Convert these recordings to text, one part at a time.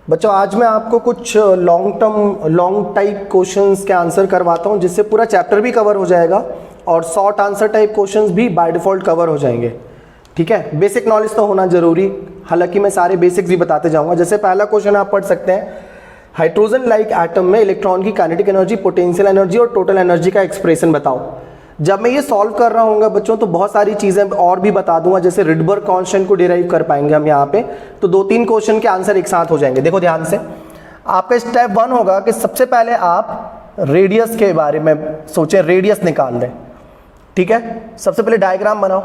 बच्चों आज मैं आपको कुछ लॉन्ग टाइप क्वेश्चंस के आंसर करवाता हूं, जिससे पूरा चैप्टर भी कवर हो जाएगा और शॉर्ट आंसर टाइप क्वेश्चंस भी बाय डिफॉल्ट कवर हो जाएंगे। ठीक है, बेसिक नॉलेज तो होना जरूरी, हालांकि मैं सारे बेसिक्स भी बताते जाऊंगा। जैसे पहला क्वेश्चन आप पढ़ सकते हैं, हाइड्रोजन लाइक एटम में इलेक्ट्रॉन की काइनेटिक एनर्जी, पोटेंशियल एनर्जी और टोटल एनर्जी का एक्सप्रेशन बताओ। जब मैं ये सॉल्व कर रहा हूँ बच्चों तो बहुत सारी चीज़ें और भी बता दूंगा, जैसे रिडबर्ग कांस्टेंट को डिराइव कर पाएंगे हम यहाँ पे, तो 2-3 क्वेश्चन के आंसर एक साथ हो जाएंगे। देखो ध्यान से, आपका स्टेप 1 होगा कि सबसे पहले आप रेडियस के बारे में सोचें, रेडियस निकाल दें। ठीक है, सबसे पहले डायग्राम बनाओ।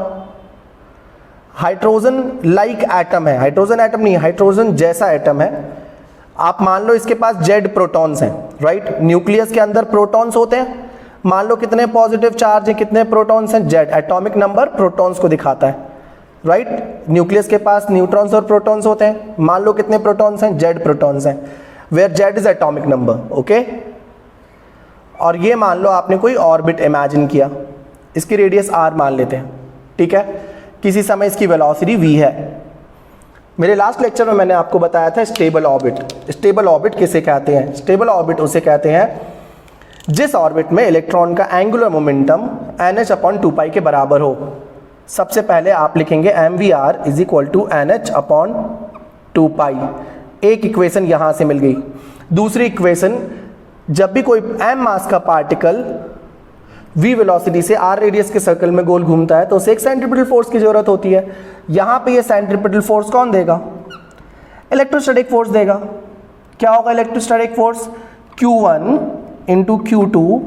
हाइड्रोजन लाइक एटम है, हाइड्रोजन एटम नहीं, हाइड्रोजन जैसा एटम है। आप मान लो इसके पास जेड प्रोटॉन्स हैं, राइट। न्यूक्लियस के अंदर प्रोटॉन्स होते हैं, मान लो कितने पॉजिटिव चार्ज हैं, कितने प्रोटॉन्स हैं, जेड। एटॉमिक नंबर प्रोटॉन्स को दिखाता है, राइट। न्यूक्लियस के पास न्यूट्रॉन्स और प्रोटॉन्स होते हैं, मान लो कितने प्रोटॉन्स हैं, जेड प्रोटॉन्स हैं, where Z is atomic number, okay. और ये मान लो आपने कोई ऑर्बिट इमेजिन किया, इसकी रेडियस आर मान लेते हैं, ठीक है। किसी समय इसकी वेलोसिटी v है। मेरे लास्ट लेक्चर में मैंने आपको बताया था स्टेबल ऑर्बिट। स्टेबल ऑर्बिट किसे कहते हैं? स्टेबल ऑर्बिट उसे कहते हैं जिस ऑर्बिट में इलेक्ट्रॉन का एंगुलर मोमेंटम nh/2π के बराबर हो। सबसे पहले आप लिखेंगे mvr is equal to nh/2π। एक इक्वेशन यहां से मिल गई। दूसरी इक्वेशन, जब भी कोई m मास का पार्टिकल v वेलोसिटी से r रेडियस के सर्कल में गोल घूमता है तो उसे एक सेंट्रीपिटल फोर्स की जरूरत होती है। यहां पे ये सेंट्रीपिटल फोर्स कौन देगा? इलेक्ट्रोस्टैटिक फोर्स देगा। क्या होगा electrostatic force? Q1 into Q2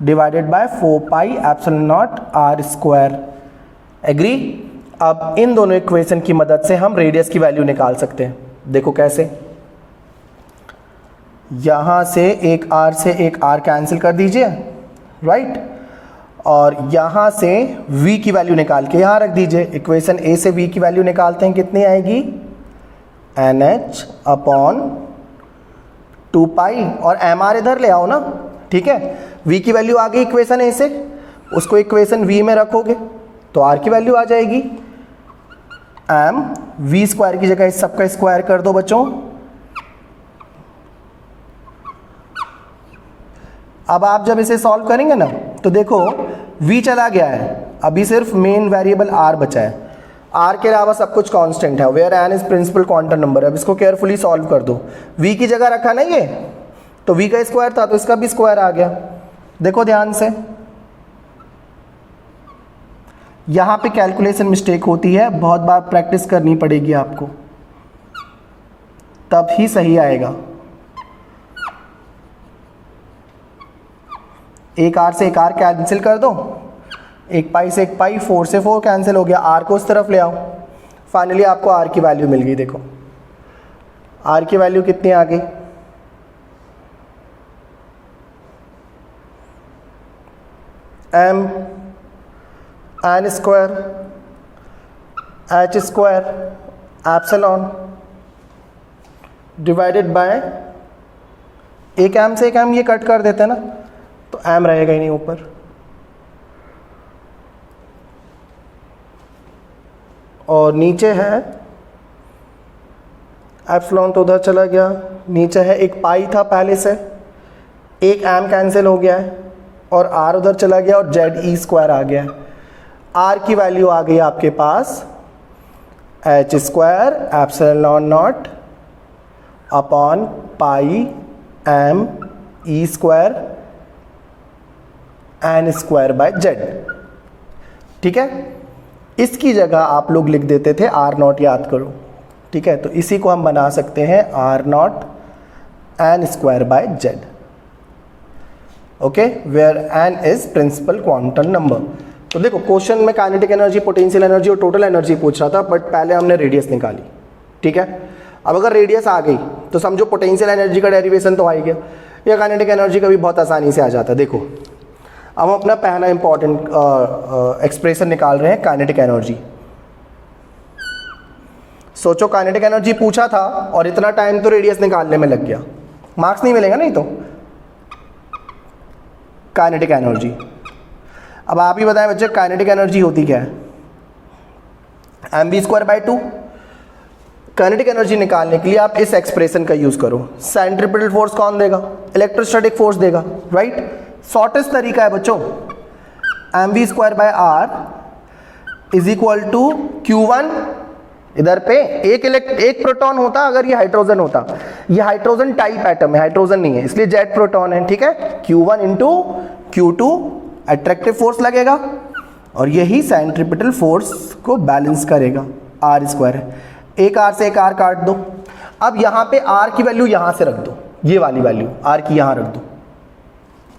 divided by 4πε0 r²। Agree? अब इन दोनों इक्वेशन की मदद से हम रेडियस की वैल्यू निकाल सकते हैं। देखो कैसे, यहां से एक r से एक r कैंसिल कर दीजिए, राइट। और यहां से v की वैल्यू निकाल के यहां रख दीजिए। इक्वेशन a से v की वैल्यू निकालते हैं, कितनी आएगी? nh/2π। और mr इधर ले आओ ना, ठीक है। v की वैल्यू आ गई इक्वेशन a से, उसको इक्वेशन v में रखोगे तो r की वैल्यू आ जाएगी mv² की जगह इस सबका स्क्वायर कर दो बच्चों। अब आप जब इसे सॉल्व करेंगे ना तो देखो v चला गया है, अभी सिर्फ मेन वेरिएबल r बचा है। r के अलावा सब कुछ कांस्टेंट है, where n is principal quantum number. अब इसको केयरफुली सॉल्व कर दो। v की जगह रखा ना ये, तो v का स्क्वायर था तो इसका भी स्क्वायर आ गया। देखो ध्यान से, यहां पे कैलकुलेशन मिस्टेक होती है, बहुत बार प्रैक्टिस करनी पड़ेगी आपको, तब ही सही आएगा। एक r से एक r कैंसिल कर दो, एक पाई से एक पाई, 4 से 4 कैंसिल हो गया। r को उस तरफ ले आओ, फाइनली आपको r की वैल्यू मिल गई। देखो r की वैल्यू कितनी आ गई? m n² h² epsilon divided by, एक m से एक m ये कट कर देते हैं ना तो m रहेगा ही नहीं ऊपर। और नीचे है एप्सिलॉन तो उधर चला गया, नीचे है एक पाई था पहले से, एक m कैंसिल हो गया है और r उधर चला गया और ze² आ गया है। r की वैल्यू आ गई आपके पास h² ε0 upon pi m e² n²/z। ठीक है, इसकी जगह आप लोग लिख देते थे r0, याद करो, ठीक है। तो इसी को हम बना सकते हैं r0 n²/z, okay, where n is principal quantum number. तो देखो क्वेश्चन में काइनेटिक एनर्जी, पोटेंशियल एनर्जी और टोटल एनर्जी पूछ रहा था, बट पहले हमने रेडियस निकाली, ठीक है। अब अगर रेडियस आ गई तो समझो पोटेंशियल एनर्जी का डेरिवेशन तो आ ही गया, या काइनेटिक एनर्जी का भी बहुत आसानी से आ जाता है। देखो अब हम अपना पहला इंपॉर्टेंट एक्सप्रेशन निकाल रहे हैं, काइनेटिक एनर्जी। सोचो काइनेटिक एनर्जी पूछा था और इतना टाइम तो रेडियस निकालने में लग गया, मार्क्स नहीं मिलेगा नहीं तो। काइनेटिक एनर्जी, अब आप ही बताएं बच्चे काइनेटिक एनर्जी होती क्या है? mv² by 2। काइनेटिक एनर्जी निकालने के लिए आप इस एक्सप्रेशन का यूज करो। सेंट्रीपिटल फोर्स कौन देगा? इलेक्ट्रोस्टैटिक फोर्स देगा, राइट। शॉर्टेस्ट तरीका है बच्चों, mv²/r is equal to Q1। इधर पे एक प्रोटॉन होता अगर ये हाइड्रोजन होता, ये हाइड्रोजन टाइप एटम है, हाइड्रोजन नहीं है, इसलिए जेड प्रोटॉन है, ठीक है। Q1 into Q2 attractive force लगेगा और यही सेंट्रीपिटल फोर्स को बैलेंस करेगा, r² है। एक r से एक r काट दो। अब यहाँ पे r की वैल्यू यहाँ से रख दो, ये वाली वैल्यू r की यहाँ रख दो,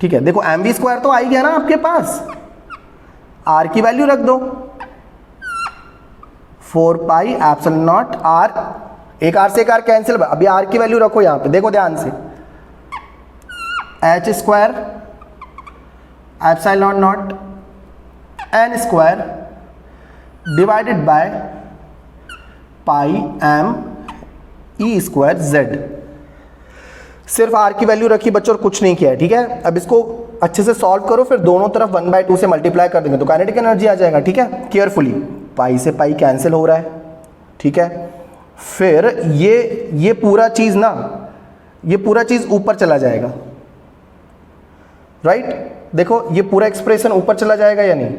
ठीक है। देखो mv² तो आई गया ना आपके पास, r की वैल्यू रख दो 4πε0 r, एक r से एक r कैंसिल, अभी r की वैल्यू रखो यहाँ पे, देखो ध्यान से, h² ε0 n² divided by πm e²z। सिर्फ r की वैल्यू रखी बच्चों और कुछ नहीं किया है, ठीक है। अब इसको अच्छे से सॉल्व करो, फिर दोनों तरफ 1/2 से मल्टीप्लाई कर देंगे तो काइनेटिक एनर्जी आ जाएगा, ठीक है। केयरफुली, पाई से पाई कैंसिल हो रहा है, ठीक है। फिर ये पूरा चीज ना, ये पूरा चीज ऊपर चला जाएगा, राइट। देखो ये पूरा एक्सप्रेशन ऊपर चला जाएगा या नहीं,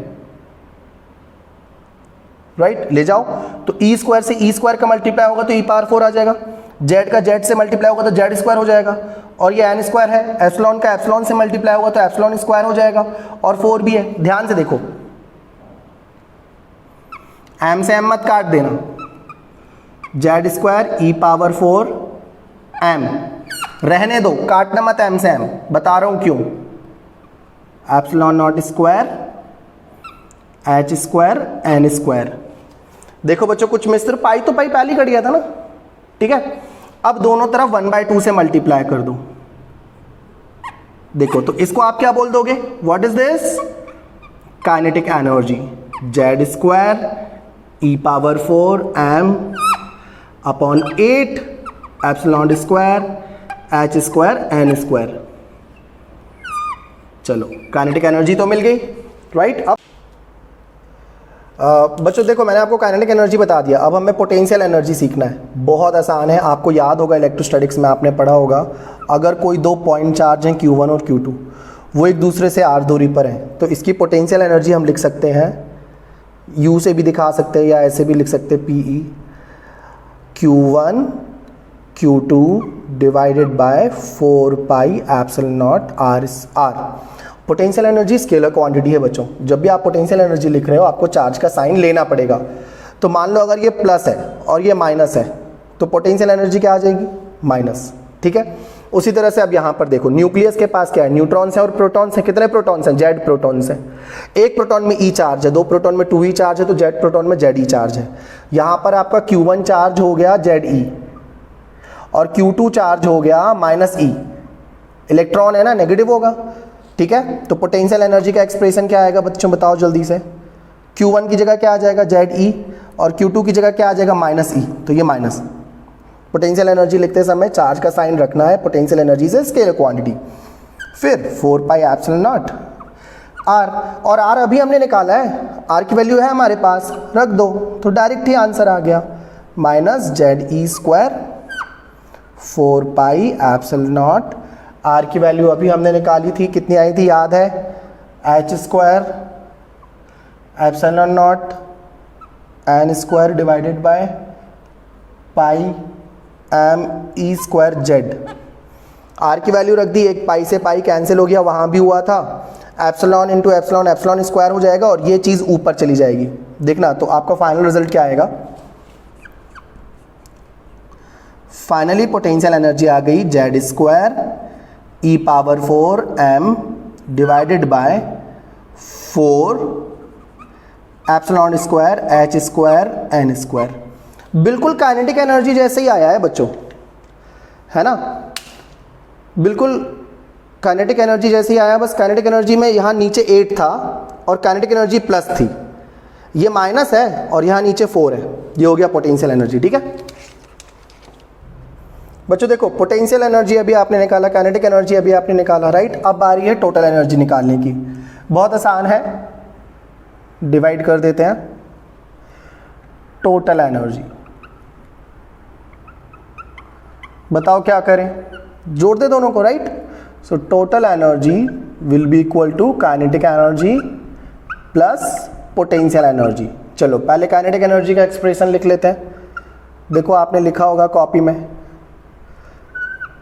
राइट। ले जाओ तो e² से e² का मल्टीप्लाई होगा तो e⁴ आ जाएगा, z का z से मल्टीप्लाई होगा तो z² हो जाएगा, और ये n² है, एप्सिलॉन का एप्सिलॉन से मल्टीप्लाई होगा तो एप्सिलॉन² हो जाएगा, और 4 भी है। ध्यान से देखो, m से m मत काट देना, z² e⁴ m रहने दो, काटना मत m से m, बता रहा हूं क्यों। ε0² h² n²। देखो बच्चों कुछ मिस्र, पाई तो पाई पहले कट गया था ना, ठीक है। अब दोनों तरफ 1/2 से मल्टीप्लाई कर दो। देखो तो इसको आप क्या बोल दोगे, what is this? Kinetic energy, z² e⁴ m upon 8 ε0² h² n²। चलो काइनेटिक एनर्जी तो मिल गई, राइट। अब बच्चों देखो मैंने आपको काइनेटिक एनर्जी बता दिया, अब हमें पोटेंशियल एनर्जी सीखना है। बहुत आसान है, आपको याद होगा इलेक्ट्रोस्टैटिक्स में आपने पढ़ा होगा, अगर कोई दो पॉइंट चार्ज हैं Q1 और Q2, वो एक दूसरे से r दूरी पर हैं, तो इसकी पोटेंशियल एनर्जी हम लिख सकते हैं, U से भी दिखा सकते हैं या ऐसे भी लिख सकते हैं, PE Q1 Q2 divided by 4πε0 r। Potential energy scalar quantity है बच्चों, जब भी आप पोटेंशियल एनर्जी लिख रहे हो आपको चार्ज का साइन लेना पड़ेगा। तो मान लो अगर ये प्लस है और ये माइनस है तो पोटेंशियल एनर्जी क्या आ जाएगी? माइनस, ठीक है। उसी तरह से अब यहाँ पर देखो, न्यूक्लियस के पास क्या है? न्यूट्रॉन्स है और प्रोटॉन्स है। कितने प्रोटॉन्स हैं? जेड प्रोटॉन्स हैं। एक प्रोटॉन में ई चार्ज है, दो प्रोटॉन में 2e चार्ज है, तो जेड प्रोटॉन में जेड ई चार्ज है। यहाँ पर आपका Q1 चार्ज हो गया जेड ई और Q2 चार्ज हो गया -e। इलेक्ट्रॉन है ना, नेगेटिव होगा, ठीक है। तो पोटेंशियल एनर्जी का एक्सप्रेशन क्या आएगा बच्चों, बताओ जल्दी से। Q1 की जगह क्या आ जाएगा? जेड ई, और Q2 की जगह क्या आ जाएगा? -e। तो ये माइनस। पोटेंशियल एनर्जी लिखते समय चार्ज का साइन रखना है, पोटेंशियल एनर्जी से स्केलर क्वांटिटी। फिर 4πε0 r, और r अभी हमने निकाला है, r की वैल्यू है हमारे पास, रख दो तो डायरेक्ट ही आंसर आ गया, -ZE² 4πε0। r की वैल्यू अभी हमने निकाली थी, कितनी आई थी याद है? h² ε0 n² divided by πme²z। r की वैल्यू रख दी, एक पाई से पाई कैंसिल हो गया, वहां भी हुआ था, epsilon into epsilon, epsilon square हो जाएगा और ये चीज ऊपर चली जाएगी। देखना तो आपका फाइनल रिजल्ट क्या आएगा। फाइनली पोटेंशियल एनर्जी आ गई Z² e⁴ m divided bye 4 ε0² h² n²। बिल्कुल काइनेटिक एनर्जी जैसे ही आया है बच्चों, है ना, बिल्कुल काइनेटिक एनर्जी जैसे ही आया। बस काइनेटिक एनर्जी में यहाँ नीचे 8 था और काइनेटिक एनर्जी प्लस थी, ये माइनस है और यहाँ नीचे 4 है, ये हो गया पोटेंशियल एनर्जी, ठीक है बच्चों। देखो पोटेंशियल एनर्जी अभी आपने निकाला, काइनेटिक एनर्जी अभी आपने निकाला, राइट। अब बारी है टोटल एनर्जी निकालने की। बहुत आसान है, डिवाइड कर देते हैं। टोटल एनर्जी बताओ क्या करें, जोड़ दे दोनों को, right. So total energy will be equal to kinetic energy plus potential energy. चलो पहले काइनेटिक एनर्जी का एक्सप्रेशन लिख लेते हैं। देखो आपने लिखा होगा कॉपी में,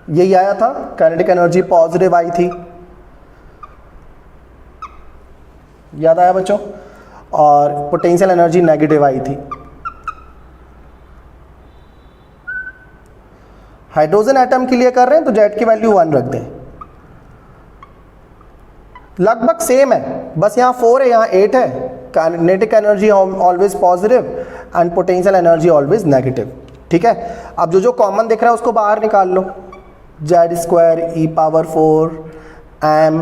यही आया था, काइनेटिक एनर्जी पॉजिटिव आई थी, याद आया बच्चों, और पोटेंशियल एनर्जी नेगेटिव आई थी। हाइड्रोजन एटम के लिए कर रहे हैं तो जेड की वैल्यू 1 रख दें, लगभग सेम है, बस यहाँ 4 है यहाँ 8 है। Kinetic energy always positive and potential energy always negative, ठीक है। अब जो जो कॉमन दिख रहा है उसको बाहर निकाल लो, Z square E power 4 M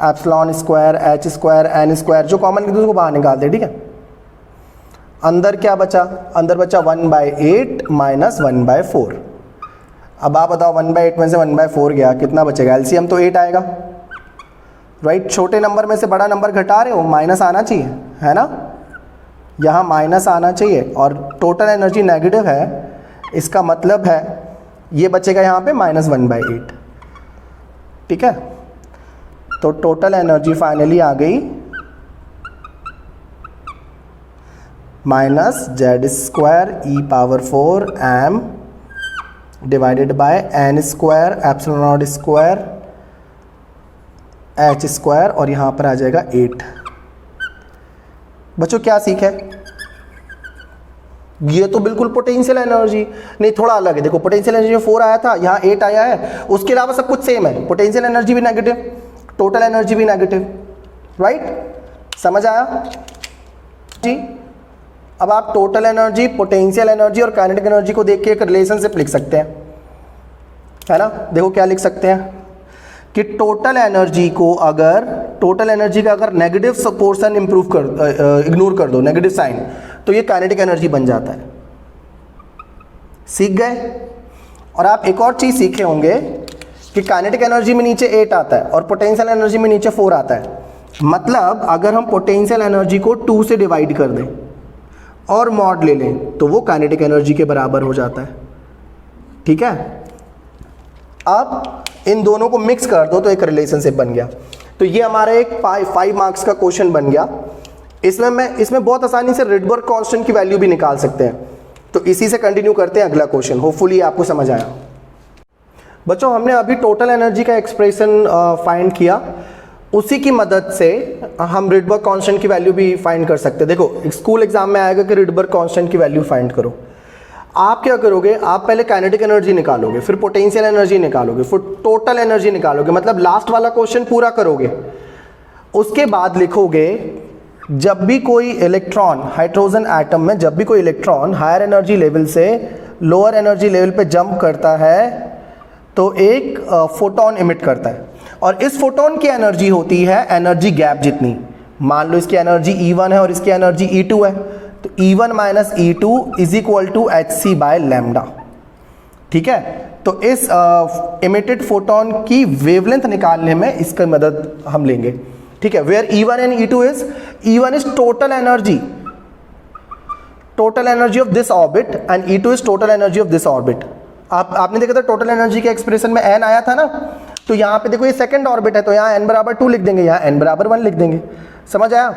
epsilon square H square N square, जो कॉमन लिख दो उसको बाहर निकाल दे, ठीक है। अंदर क्या बचा, अंदर बचा 1/8 माइनस 1/4। अब आप बताओ 1/8 में से 1/4 गया, कितना बचेगा, एलसीएम तो 8 आएगा, राइट। छोटे नंबर में से बड़ा नंबर घटा रहे हो, माइनस आना चाहिए, है ना, यहाँ माइनस आना चाहिए, और टोटल एनर्जी नेगेटिव है, इसका मतलब है ये बचेगा यहाँ पे -1/8, ठीक है। तो टोटल एनर्जी फाइनली आ गई -z² e power 4 m divided bye n² epsilon nought square h² और यहाँ पर आ जाएगा 8। बच्चों क्या सीखे, ये तो बिल्कुल पोटेंशियल एनर्जी नहीं, थोड़ा अलग है। देखो पोटेंशियल एनर्जी में 4 आया था, यहाँ 8 आया है, उसके अलावा सब कुछ सेम है, पोटेंशियल एनर्जी भी नेगेटिव, टोटल एनर्जी भी नेगेटिव, राइट। समझ आया जी। अब आप टोटल एनर्जी, पोटेंशियल एनर्जी और काइनेटिक एनर्जी को देख के एक रिलेशनशिप लिख सकते हैं, है ना। देखो क्या लिख सकते हैं कि टोटल एनर्जी का अगर नेगेटिव पोर्शन इंप्रूव कर इग्नोर कर दो, नेगेटिव साइन, तो ये काइनेटिक एनर्जी बन जाता है। सीख गए। और आप एक और चीज सीखे होंगे कि काइनेटिक एनर्जी में नीचे 8 आता है और पोटेंशियल एनर्जी में नीचे 4 आता है। मतलब अगर हम पोटेंशियल एनर्जी को 2 से डिवाइड कर दें और मॉड ले लें तो वो काइनेटिक एनर्जी के बराबर हो जाता है, ठीक है। अब इन दोनों को मिक्स कर दो तो एक रिलेशनशिप बन गया। तो ये हमारा एक 5 मार्क्स का क्वेश्चन बन गया। इसमें बहुत आसानी से रिडबर्ग कांस्टेंट की वैल्यू भी निकाल सकते हैं। तो इसी से कंटिन्यू करते हैं अगला क्वेश्चन। होपफुली आपको समझ आया। बच्चों हमने अभी टोटल एनर्जी का एक्सप्रेशन फाइंड किया, उसी की मदद से हम रिडबर्ग कांस्टेंट की वैल्यू भी फाइंड कर सकते हैं। देखो स्कूल एग्जाम में आएगा कि रिडबर्ग कांस्टेंट की वैल्यू फाइंड करो। आप क्या करोगे, आप पहले काइनेटिक एनर्जी निकालोगे, फिर पोटेंशियल एनर्जी निकालोगे, फिर टोटल एनर्जी निकालोगे, मतलब लास्ट वाला क्वेश्चन पूरा करोगे। उसके बाद लिखोगे जब भी कोई इलेक्ट्रॉन हाइड्रोजन एटम में, जब भी कोई इलेक्ट्रॉन हायर एनर्जी लेवल से लोअर एनर्जी लेवल पे जंप करता है तो एक फोटोन इमिट करता है, और इस फोटोन की एनर्जी होती है एनर्जी गैप जितनी। मान लो इसकी एनर्जी E1 है और इसकी एनर्जी E2 है, तो E1 minus E2 is equal to hc by lambda, ठीक है। तो इस इमिटेड फोटोन की वेवलेंथ निकालने में इसकी मदद हम लेंगे, ठीक है। Where E1 and E2 is, E1 is total energy of this orbit and E2 is total energy of this orbit. आपने देखा था टोटल एनर्जी के एक्सप्रेशन में n आया था ना, तो यहाँ पे देखो ये सेकंड ऑर्बिट है, तो यहाँ n बराबर 2 लिख देंगे, यहाँ n बराबर 1 लिख देंगे। समझ आया।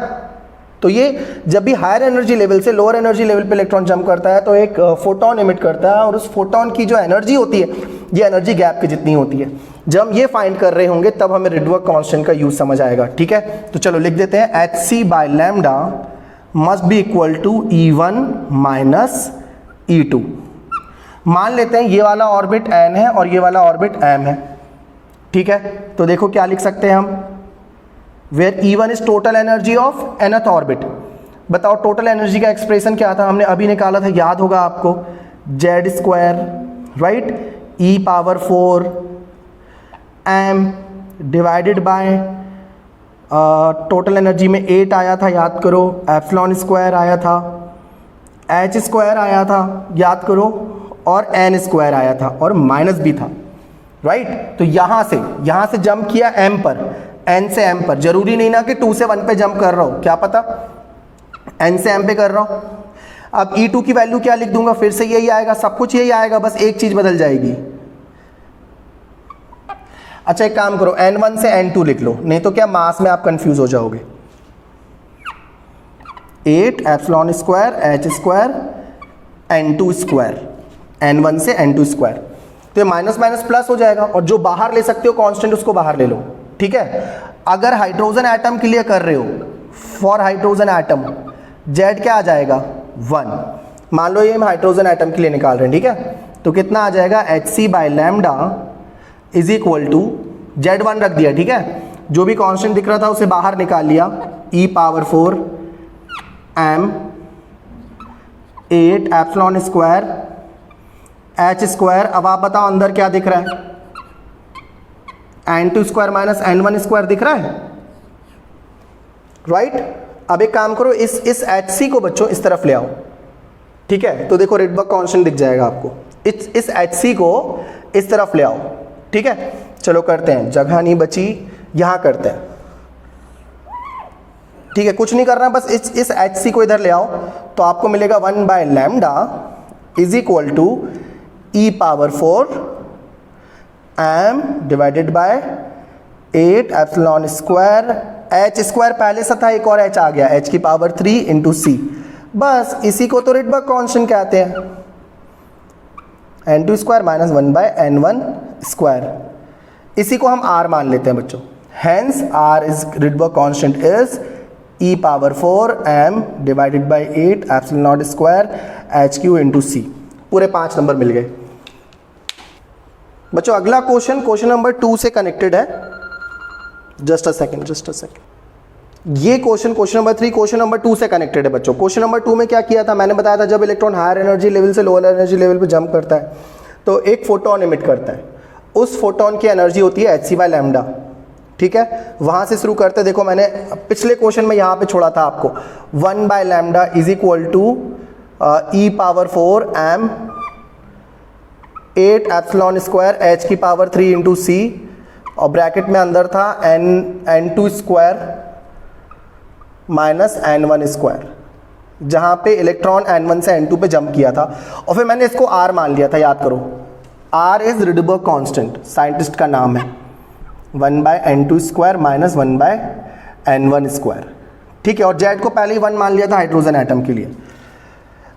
तो ये जब भी हायर एनर्जी लेवल से लोअर एनर्जी लेवल पे इलेक्ट्रॉन जंप करता है तो एक फोटोन इमिट करता है, और उस फोटोन की जो एनर्जी होती है ये एनर्जी गैप की जितनी होती है। जब हम ये फाइंड कर रहे होंगे तब हमें रिडबर्ग कांस्टेंट का यूज समझ आएगा, ठीक है। तो चलो लिख देते हैं hc by lambda must be equal to E1 minus E2। मान लेते हैं ये वाला ऑर्बिट n है और ये वाला ऑर्बिट m है, ठीक है। तो देखो क्या लिख सकते हैं हम, where E1 is total energy of nth orbit. बताओ टोटल एनर्जी का एक्सप्रेशन क्या था, हमने अभी निकाला था, याद होगा आपको, z², right, e power 4 m divided by total energy में 8 आया था, याद करो, एप्सिलॉन स्क्वायर आया था, h² आया था, याद करो, और n² आया था, और माइनस भी था, राइट। तो यहाँ से जंप किया m पर, n से m पर। जरूरी नहीं ना कि 2 से 1 पे जंप कर रहा हो, क्या पता n से m पे कर रहा हो। अब E2 की वैल्यू क्या लिख दूंगा, फिर से यही आएगा, सब कुछ यही आएगा, बस एक चीज बदल जाएगी। अच्छा एक काम करो, N1 से N2 लिख लो, नहीं तो क्या मास में आप कंफ्यूज हो जाओगे। 8 epsilon square H square N2 square, N1 से N2 स्क्वायर, तो ये माइनस माइनस प्लस हो जाएगा, और जो बाहर ले सकते हो कांस्टेंट उसको बाहर ले लो, ठीक है। अगर हाइड्रोजन एटम के लिए कर रहे हो, फॉर हाइड्रोजन एटम Z क्या आ जाएगा 1, मान लो ये हम हाइड्रोजन एटम के लिए निकाल रहे हैं, ठीक है, तो कितना आ जाएगा Hc by lambda is equal to Z1 रख दिया, ठीक है, जो भी कांस्टेंट दिख रहा था उसे बाहर निकाल लिया, e power 4 m 8 epsilon square H square. अब आप बताओ अंदर क्या दिख रहा है, N2 square minus N1 square दिख रहा है, राइट। अब एक काम करो, इस Hc को बच्चों इस तरफ ले आओ, ठीक है, तो देखो रिडबर्ग कांस्टेंट दिख जाएगा आपको, इस Hc को इस तरफ ले आओ, ठीक है। चलो करते हैं, जगह नहीं बची, यहां करते हैं, ठीक है, कुछ नहीं करना, बस इस Hc को इधर ले आओ, तो आपको मिलेगा 1 by lambda is equal to e power 4 m divided by 8 epsilon square H square पहले से था, एक और H आ गया, H की पावर 3 इंटू सी, बस इसी को तो रिडबर्ग कांस्टेंट कहते हैं, N2 square minus 1 by N1 square, इसी को हम R मान लेते हैं बच्चों, hence R is Rydberg constant is e power 4 m divided by 8 epsilon nought square HQ into C. पूरे 5 नंबर मिल गए बच्चों। अगला क्वेश्चन नंबर 2 से कनेक्टेड है, जस्ट अ सेकंड। ये क्वेश्चन नंबर 3 क्वेश्चन नंबर 2 से कनेक्टेड है बच्चों। क्वेश्चन नंबर 2 में क्या किया था, मैंने बताया था जब इलेक्ट्रॉन हायर एनर्जी लेवल से लोअर एनर्जी लेवल पे जंप करता है तो एक फोटोन इमिट करता है, उस फोटोन की एनर्जी होती है Hc बाय लैम्डा, ठीक है। वहां से शुरू करते, देखो मैंने पिछले क्वेश्चन में यहां पे छोड़ा था आपको, 1 by lambda is equal to e power 4 m 8 epsilon square H की पावर 3 इंटू सी, और ब्रैकेट में अंदर था N2 square minus N1 square, जहां पे इलेक्ट्रॉन N1 से N2 पे जंप किया था, और फिर मैंने इसको R मान लिया था, याद करो R is Rydberg constant, scientist का नाम है, 1 by N2 square minus 1 by N1 square, ठीक है, और Z को पहले ही 1 मान लिया था हाइड्रोजन एटम के लिए।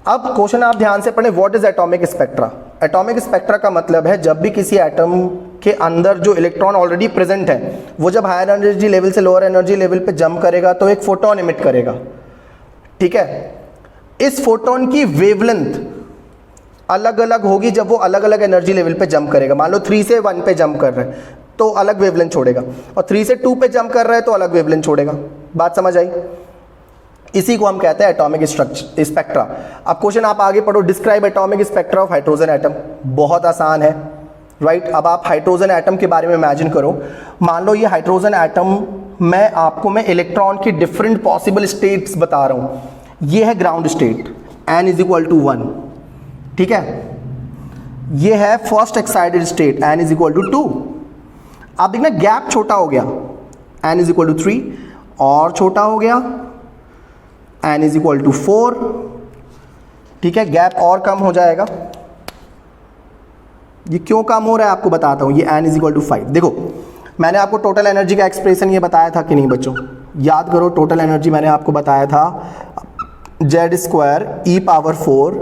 अब क्वेश्चन आप ध्यान से पढ़ें, what is atomic spectra. Atomic spectra का मतलब है जब भी किसी एटम के अंदर जो इलेक्ट्रॉन ऑलरेडी प्रेजेंट है वो जब हायर एनर्जी लेवल से लोअर एनर्जी लेवल पे जंप करेगा तो एक फोटोन इमिट करेगा, ठीक है। इस फोटोन की वेवलेंथ अलग अलग होगी जब वो अलग अलग एनर्जी लेवल पे जंप करेगा। मान लो 3 से 1 पे जंप कर रहे हैं तो अलग वेवलेंथ छोड़ेगा, और 3 से 2 पे जंप कर रहा है तो अलग वेवलेंथ छोड़ेगा। बात समझ आई? इसी को हम कहते हैं एटॉमिक स्पेक्ट्रा। अब क्वेश्चन आप आगे पढ़ो, describe atomic spectra of hydrogen atom. बहुत आसान है, राइट। अब आप हाइड्रोजन एटम के बारे में इमेजिन करो, मान लो ये हाइड्रोजन एटम मैं आपको इलेक्ट्रॉन की डिफरेंट पॉसिबल स्टेट्स बता रहा हूं। ये है ground state n is equal to 1, ठीक है। ये है first excited state n is equal to 2। अब देखना गैप छोटा हो गया, n इज इक्वल टू 3, और छोटा हो गया n इज इक्वल टू 4, ठीक है, गैप और कम हो जाएगा। ये क्यों कम हो रहा है आपको बताता हूं, ये n इज इक्वल टू 5। देखो मैंने आपको टोटल एनर्जी का एक्सप्रेशन ये बताया था कि नहीं बच्चों, याद करो। टोटल एनर्जी मैंने आपको बताया था z square e power 4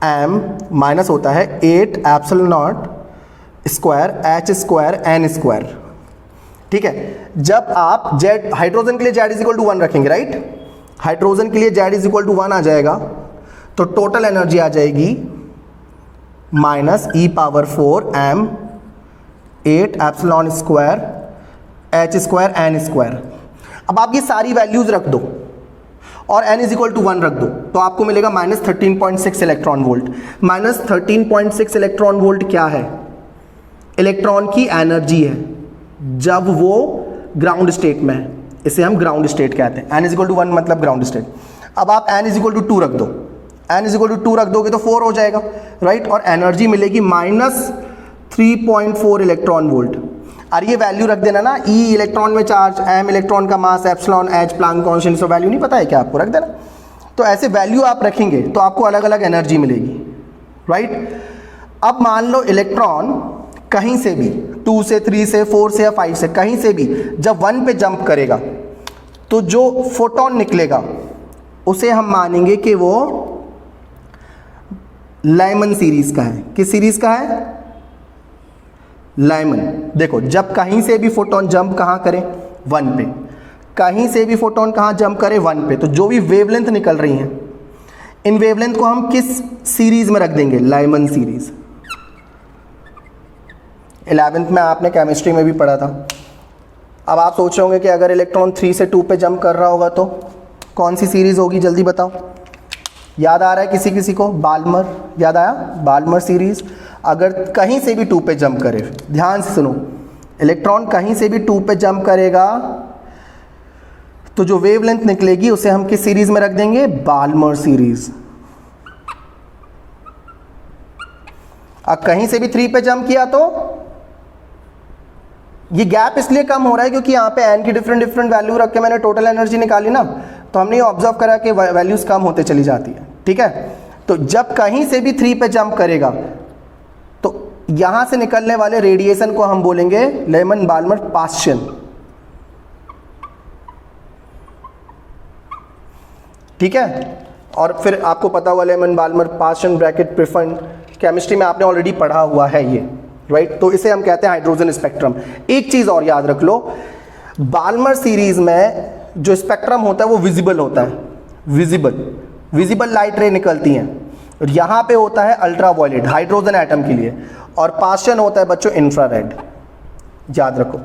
m minus होता है 8 epsilon nought square h square n square, ठीक है। जब आप z हाइड्रोजन के लिए z इज इक्वल टू 1 रखेंगे, राइट, हाइड्रोजन के लिए z इज इक्वल टू 1 आ जाएगा, तो टोटल एनर्जी आ जाएगी minus e power 4 m 8 epsilon square h square n square. अब आप ये सारी वैल्यूज रख दो और n इज इक्वल टू 1 रख दो, तो आपको मिलेगा minus 13.6 electron volt. Minus 13.6 electron volt क्या है? इलेक्ट्रॉन की एनर्जी है जब वो ग्राउंड स्टेट में है, इसे हम ग्राउंड स्टेट कहते हैं। n इज इक्वल टू 1 मतलब ग्राउंड स्टेट। अब आप n इज इक्वल टू 2 रख दो, n इज इक्वल टू 2 रख दोगे तो 4 हो जाएगा, राइट, और एनर्जी मिलेगी माइनस 3.4 इलेक्ट्रॉन वोल्ट। और ये वैल्यू रख देना ना, E इलेक्ट्रॉन में चार्ज, m इलेक्ट्रॉन का मास, एप्सिलॉन, h प्लैंक कांस्टेंट, सब वैल्यू नहीं पता है क्या आपको, रख देना, तो ऐसे वैल्यू आप रखेंगे तो आपको अलग अलग एनर्जी मिलेगी, राइट। अब मान लो इलेक्ट्रॉन कहीं से भी 2 से 3 से 4 से या 5 से कहीं से भी जब 1 पे जंप करेगा तो जो फोटोन निकलेगा उसे हम मानेंगे कि वो लाइमन सीरीज का है। किस सीरीज का है? लाइमन। देखो जब कहीं से भी फोटोन जंप कहाँ करे? 1 पे। कहीं से भी फोटोन कहाँ जंप करे? 1 पे। तो जो भी वेवलेंथ निकल रही हैं इन वेवलेंथ को हम किस सीरीज में रख देंगे? Lyman series. 11th में आपने केमिस्ट्री में भी पढ़ा था। अब आप सोच रहे होंगे कि अगर इलेक्ट्रॉन 3 से 2 पे जंप कर रहा होगा तो कौन सी सीरीज होगी? जल्दी बताओ। याद आ रहा है किसी किसी को? बाल्मर। याद आया? Balmer series. अगर कहीं से भी 2 पे जंप करे, ध्यान से सुनो, इलेक्ट्रॉन कहीं से भी 2 पे जंप करेगा तो जो वेवलेंथ निकलेगी उसे हम किस सीरीज में रख देंगे? Balmer series. अब कहीं से भी 3 पे जंप किया तो ये गैप इसलिए कम हो रहा है क्योंकि यहाँ पे एन की डिफरेंट वैल्यू रख के मैंने टोटल एनर्जी निकाली ना, तो हमने ऑब्जर्व करा कि वैल्यूज कम होते चली जाती है, ठीक है। तो जब कहीं से भी 3 पे जंप करेगा तो यहां से निकलने वाले रेडिएशन को हम बोलेंगे लेमन बाल्मर पास्चन, ठीक है। और फिर आपको पता हुआ लेमन बाल्मर पास्चन ब्रैकेट प्रिफर्ड, केमिस्ट्री में आपने ऑलरेडी पढ़ा हुआ है ये, राइट। तो इसे हम कहते हैं हाइड्रोजन स्पेक्ट्रम। एक चीज और याद रख लो, बाल्मर सीरीज में जो स्पेक्ट्रम होता है वो विजिबल होता है, विजिबल लाइट रे निकलती हैं। और यहां पे होता है अल्ट्रावायलेट हाइड्रोजन एटम के लिए, और पास्चन होता है बच्चों इंफ्रारेड, याद रखो।